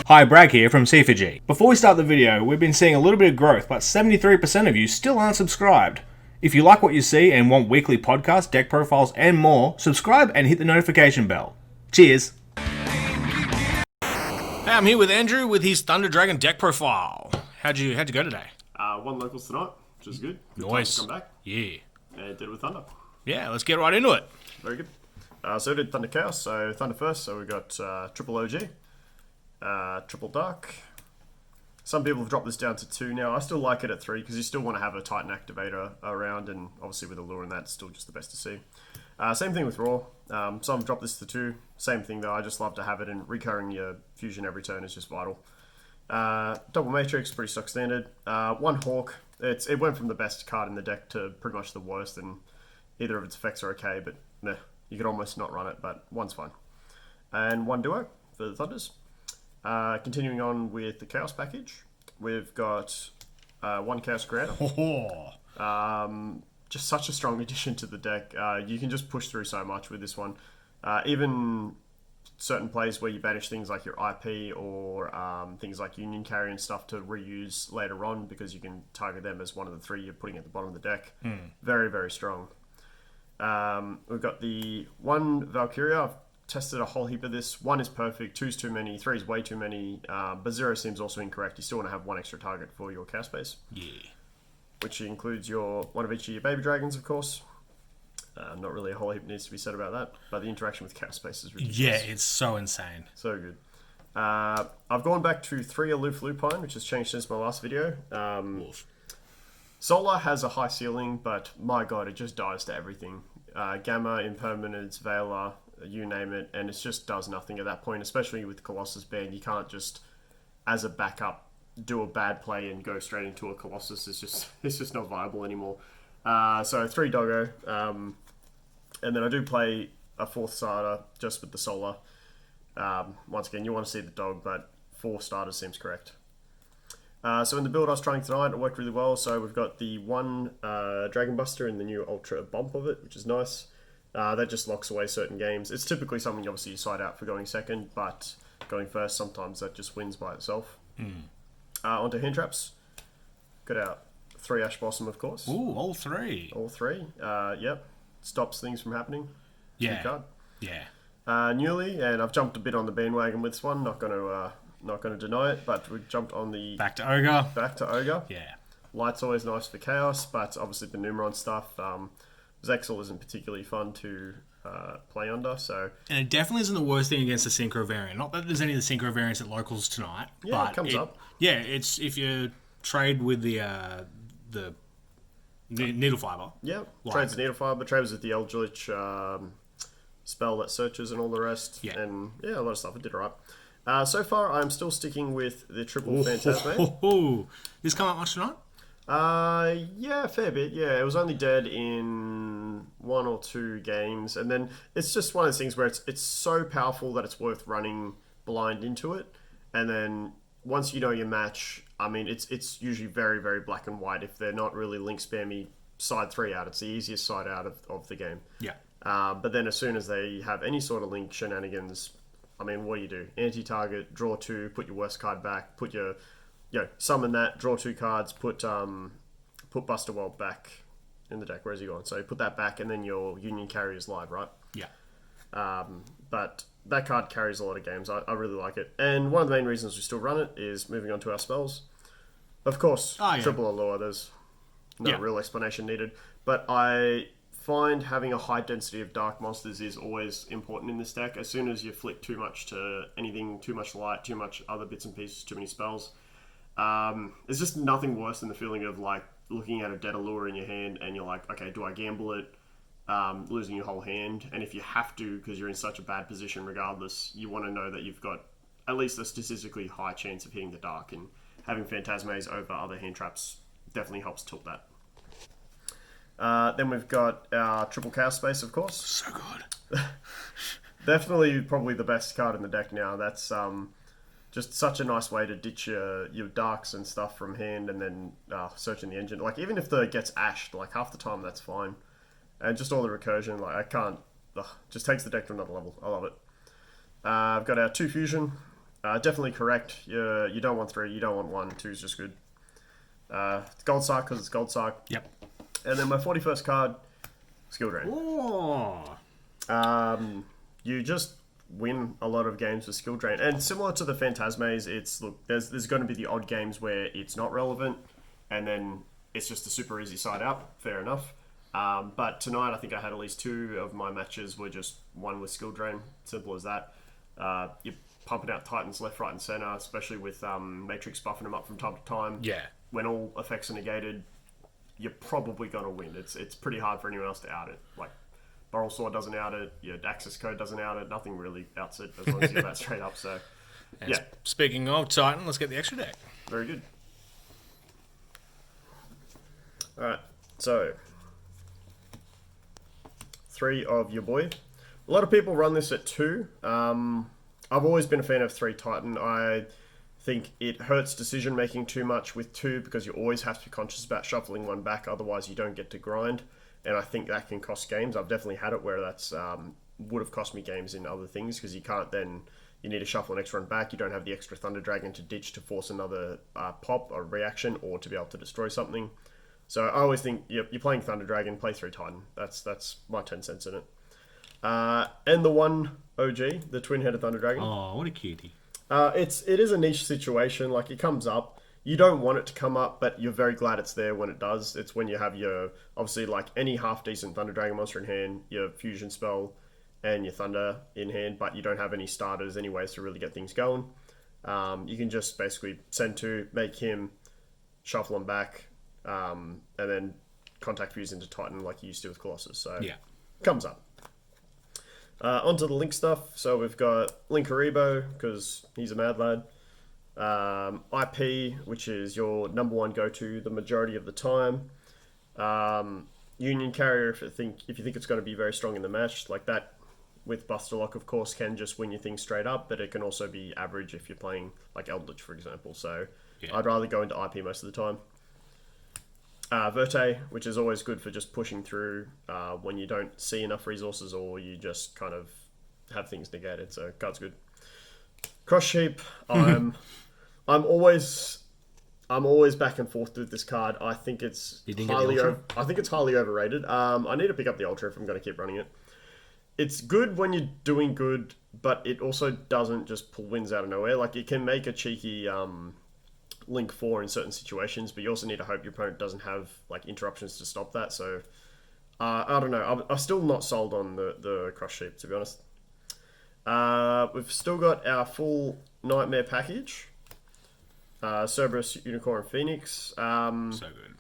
Hi, Bragg here from C4G. Before we start the video, we've been seeing a little bit of growth, but 73% of you still aren't subscribed. If you like what you see and want weekly podcasts, deck profiles, and more, subscribe and hit the notification bell. Cheers! Hey, I'm here with Andrew with his Thunder Dragon deck profile. How'd you go today? Won locals tonight, which is good. Nice. Come back. Yeah. And did it with Thunder. Yeah, let's get right into it. Very good. So we did Thunder Chaos, so Thunder first. So we got triple OG, triple Dark. Some people have dropped this down to 2 now. I still like it at 3 because you still want to have a Titan Activator around, and obviously with Allure and that, it's still just the best to see. Same thing with Raw. Some dropped this to 2. Same thing though. I just love to have it, and recurring your fusion every turn is just vital. Double Matrix, pretty stock standard. 1 Hawk. It went from the best card in the deck to pretty much the worst, and either of its effects are okay, but meh. You could almost not run it, but 1's fine. And 1 Duo for the Thunders. Continuing on with the Chaos package, we've got 1 Chaos Creator. Just such a strong addition to the deck. You can just push through so much with this one. Even certain plays where you banish things like your IP or things like Union Carry and stuff to reuse later on, because you can target them as one of the 3 you're putting at the bottom of the deck. Very, very strong. We've got the 1 Valkyria. I've tested a whole heap of this. 1 is perfect, 2's too many, 3 is way too many, but 0 seems also incorrect. You still want to have 1 extra target for your Chaos base. Yeah. Which includes one of each of your baby dragons, of course. Not really a whole heap needs to be said about that, but the interaction with Chaos Space is ridiculous. Yeah, it's so insane. So good. I've gone back to 3 Aloof Lupine, which has changed since my last video. Solar has a high ceiling, but my god, it just dies to everything. Gamma, Impermanence, Veiler, you name it, and it just does nothing at that point, especially with Colossus ban. You can't just, as a backup, do a bad play and go straight into a Colossus. It's just not viable anymore. So 3 Doggo, and then I do play a 4th starter just with the Solar. Once again, you want to see the dog, but 4 starters seems correct. So in the build I was trying tonight, it worked really well. So we've got the 1 Dragon Buster and the new Ultra Bump of it, which is nice. That just locks away certain games. It's typically something obviously you side out for going second, but going first, sometimes that just wins by itself. Onto hand traps. Got out 3 Ash Blossom, of course. Ooh, all 3. All 3. Yep. Stops things from happening. Yeah. Card. Yeah. Newly, and I've jumped a bit on the bandwagon with this one. Not going to deny it, but we jumped on the Back to Ogre. Yeah. Light's always nice for Chaos, but obviously the Numeron stuff. Zexal isn't particularly fun to play under, so... And it definitely isn't the worst thing against the Synchro variant. Not that there's any of the Synchro variants at locals tonight. Yeah, but it comes up. Yeah, it's if you trade with the Needle Fiber. Yeah, trades Needle Fiber, trades with the Eldritch spell that searches and all the rest. Yeah. And yeah, a lot of stuff. It did alright. So far, I'm still sticking with the triple Phantasme. This come out much tonight? Yeah, a fair bit. Yeah, it was only dead in 1 or 2 games, and then it's just one of those things where it's so powerful that it's worth running blind into it, and then once you know your match, I mean, it's usually very, very black and white. If they're not really link spammy side 3 out, it's the easiest side out of the game. Yeah. But then as soon as they have any sort of link shenanigans, I mean, what do? Anti-target, draw 2, put your worst card back, put your, summon that, draw 2 cards, put Buster World back in the deck. Where's he gone? So put that back, and then your Union Carry is live, right? Yeah. But that card carries a lot of games. I really like it. And one of the main reasons we still run it is moving on to our spells. Of course, triple Allure, there's no real explanation needed. But I find having a high density of dark monsters is always important in this deck. As soon as you flick too much to anything, too much light, too much other bits and pieces, too many spells, there's just nothing worse than the feeling of like looking at a dead Allure in your hand and you're like, okay, do I gamble it? Losing your whole hand, and if you have to because you're in such a bad position regardless, you want to know that you've got at least a statistically high chance of hitting the dark, and having Phantasmes over other hand traps definitely helps tilt that. Then we've got our triple Chaos Space, of course. So good. Definitely probably the best card in the deck now. That's just such a nice way to ditch your darks and stuff from hand, and then searching the engine. Like, even if the gets ashed, like half the time that's fine. And just all the recursion, like just takes the deck to another level. I love it. I've got our 2 fusion, Definitely correct. You don't want 3, you don't want 1. 2 is just good. Gold Sark because it's Gold Sark. Yep. And then my 41st card, Skill Drain. Oh. You just win a lot of games with Skill Drain. And similar to the Phantasmes, there's going to be the odd games where it's not relevant, and then it's just a super easy side out. Fair enough. But tonight, I think I had at least 2 of my matches were just one with Skill Drain. Simple as that. You're pumping out Titans left, right, and center, especially with Matrix buffing them up from time to time. Yeah. When all effects are negated, you're probably going to win. It's pretty hard for anyone else to out it. Like, Boral Sword doesn't out it, your access code doesn't out it, nothing really outs it as long as you get that straight up. So, And yeah. Speaking of Titan, let's get the extra deck. Very good. Alright, so 3 of your boy. A lot of people run this at 2. I've always been a fan of 3 Titan. I think it hurts decision making too much with 2 because you always have to be conscious about shuffling 1 back, otherwise you don't get to grind. And I think that can cost games. I've definitely had it where that's would have cost me games in other things because you can't then... You need to shuffle an extra one back. You don't have the extra Thunder Dragon to ditch to force another pop or reaction or to be able to destroy something. So I always think you're playing Thunder Dragon, play 3 Titan. That's my 10 cents in it. And the 1 OG, the twin-headed Thunder Dragon. Oh, what a cutie. It is a niche situation. Like, it comes up. You don't want it to come up, but you're very glad it's there when it does. It's when you have your, obviously, like any half-decent Thunder Dragon monster in hand, your Fusion Spell, and your Thunder in hand, but you don't have any starters anyways to really get things going. You can just basically send 2, make him, shuffle him back, and then contact fuse into Titan like you used to with Colossus. So, Yeah. Comes up. Onto the Link stuff. So we've got Link Haribo, because he's a mad lad. IP, which is your number 1 go-to the majority of the time. Union Carrier, if you think it's going to be very strong in the match, like that with Buster Lock, of course, can just win your thing straight up, but it can also be average if you're playing like Eldritch, for example. So yeah. I'd rather go into IP most of the time. Verte, which is always good for just pushing through when you don't see enough resources or you just kind of have things negated. So card's good. Cross Sheep, I'm always back and forth with this card. I think it's highly overrated. I need to pick up the Ultra if I'm going to keep running it. It's good when you're doing good, but it also doesn't just pull wins out of nowhere. Like, it can make a cheeky Link 4 in certain situations, but you also need to hope your opponent doesn't have like interruptions to stop that. So I don't know. I'm still not sold on the Cross Sheep, to be honest. We've still got our full Nightmare package. Cerberus, Unicorn, Phoenix. So good.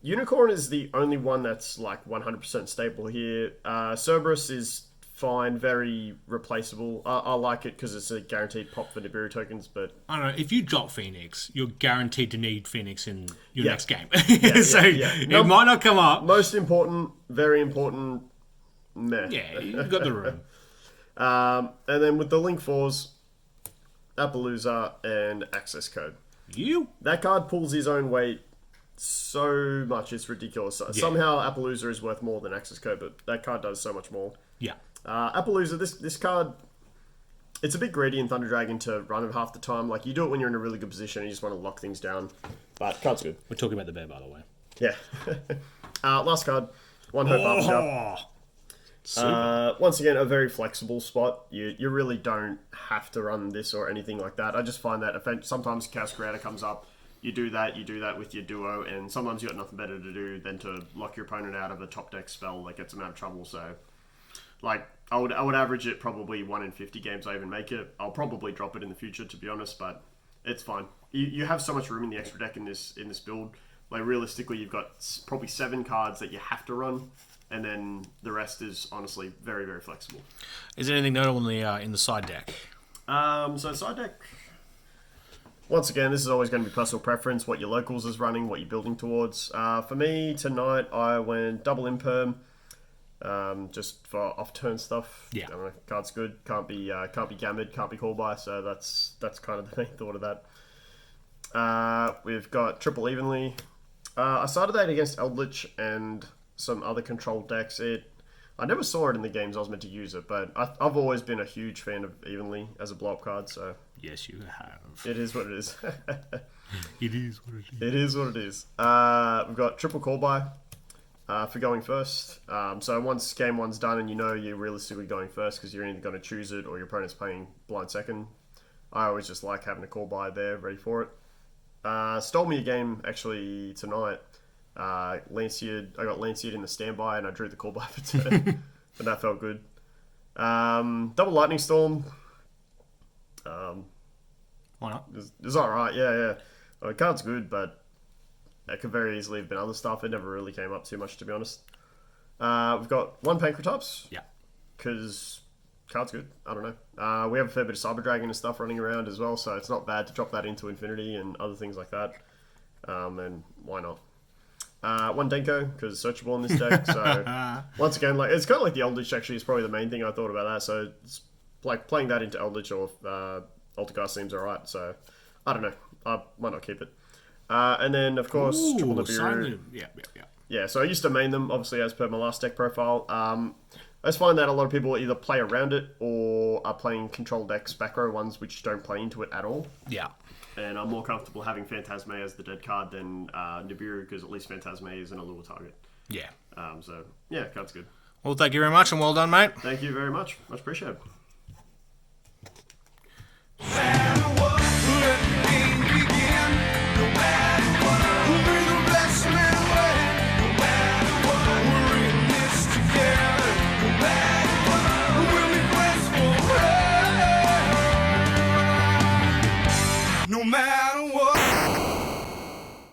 Unicorn is the only one that's like 100% stable here. Cerberus is fine, very replaceable. I like it because it's a guaranteed pop for Nibiru tokens, but... I don't know, if you drop Phoenix, you're guaranteed to need Phoenix in your next game. So it might not come up. Most important, very important, meh. Yeah, you've got the room. And then with the Link 4s, Appaloosa and Access Code. That card pulls his own weight so much, it's ridiculous. Yeah. Somehow Appaloosa is worth more than Access Code, but that card does so much more. Yeah. Appaloosa, this card, it's a bit greedy in Thunder Dragon to run it half the time. Like, you do it when you're in a really good position and you just want to lock things down. But card's good. We're talking about the bear, by the way. Yeah. Last card, One Hope Armageddon. Once again, a very flexible spot. You really don't have to run this or anything like that. I just find that sometimes Chaos Creator comes up, you do that with your duo, and sometimes you got nothing better to do than to lock your opponent out of a top deck spell that gets them out of trouble. So, like, I would average it probably 1 in 50 games I even make it. I'll probably drop it in the future, to be honest, but it's fine. You have so much room in the extra deck in this build. Like, realistically, you've got probably 7 cards that you have to run, and then the rest is honestly very, very flexible. Is there anything notable in the side deck? So side deck, once again, this is always going to be personal preference, what your locals is running, what you're building towards. For me, tonight, I went double imperm, just for off-turn stuff. Yeah. I don't know, card's good, can't be gammed, can't be called by, so that's kind of the main thought of that. We've got triple evenly. I started that against Eldritch and some other controlled decks. I never saw it in the games I was meant to use it, but I've always been a huge fan of Evenly as a blow-up card, so Yes, you have. It is what it is. It is what it is. It is what it is. We've got triple call by for going first. So once game one's done and you know you're realistically going first because you're either going to choose it or your opponent's playing blind second, I always just like having a call by there ready for it. Stole me a game actually tonight. I got Lanciered in the standby and I drew the call by for turn. But that felt good. Double Lightning Storm. Why not? It's alright, yeah. The card's good, but it could very easily have been other stuff. It never really came up too much, to be honest. We've got one Pancratops. Yeah. Because card's good. I don't know. We have a fair bit of Cyber Dragon and stuff running around as well, so it's not bad to drop that into Infinity and other things like that. And why not? One Denko, because it's searchable in this deck. So once again, like it's kind of like the Eldritch. Actually, is probably the main thing I thought about that. So it's like playing that into Eldritch or Altercast seems alright. So I don't know. I might not keep it. And then of course Triple Nibiru. Yeah. So I used to main them obviously as per my last deck profile. I just find that a lot of people either play around it or are playing control decks, back row ones which don't play into it at all. Yeah. And I'm more comfortable having Phantasme as the dead card than Nibiru, because at least Phantasme is an allure target. Yeah. So, yeah, card's good. Well, thank you very much, and well done, mate. Thank you very much. Much appreciated.